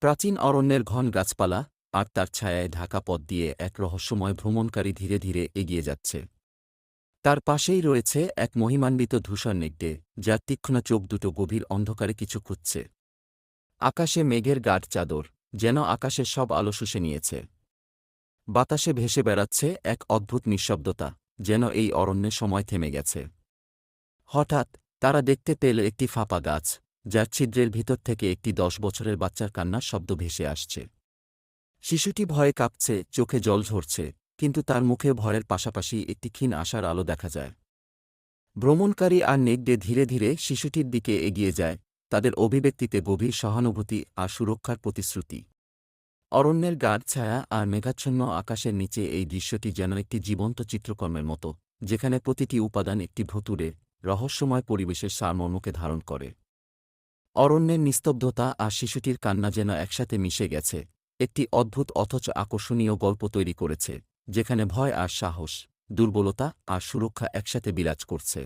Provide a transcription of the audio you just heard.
প্রাচীন অরণ্যের ঘন গাছপালা আর তার ছায়ায় ঢাকা পথ দিয়ে এক রহস্যময় ভ্রমণকারী ধীরে ধীরে এগিয়ে যাচ্ছে। তার পাশেই রয়েছে এক মহিমান্বিত ধূসর নেকড়ে, যার তীক্ষ্ণ চোখ দুটো গভীর অন্ধকারে কিছু খুঁজছে। আকাশে মেঘের গাঢ় চাদর, যেন আকাশের সব আলো শুষে নিয়েছে। বাতাসে ভেসে বেড়াচ্ছে এক অদ্ভুত নিঃশব্দতা, যেন এই অরণ্যে সময় থেমে গেছে। হঠাৎ তারা দেখতে পেল একটি ফাঁপা গাছ, যার ছিদ্রের ভিতর থেকে একটি 10 বছরের বাচ্চার কান্নার শব্দ ভেসে আসছে। শিশুটি ভয়ে কাঁপছে, চোখে জল ঝরছে, কিন্তু তার মুখে ভয়ের পাশাপাশি একটি ক্ষীণ আশার আলো দেখা যায়। ভ্রমণকারী আর নেকড়ে ধীরে ধীরে শিশুটির দিকে এগিয়ে যায়, তাদের অভিব্যক্তিতে গভীর সহানুভূতি আর সুরক্ষার প্রতিশ্রুতি। অরণ্যের গাঢ় ছায়া আর মেঘাচ্ছন্ন আকাশের নিচে এই দৃশ্যটি যেন একটি জীবন্ত চিত্রকর্মের মতো, যেখানে প্রতিটি উপাদান একটি ভুতুড়ে, রহস্যময় পরিবেশের সারমর্মকে ধারণ করে। অরণ্যের নিস্তব্ধতা আর শিশুটির কান্না যেন একসাথে মিশে গেছে, একটি অদ্ভুত অথচ আকর্ষণীয় গল্প তৈরি করেছে, যেখানে ভয় আর সাহস, দুর্বলতা আর সুরক্ষা একসাথে বিরাজ করছে।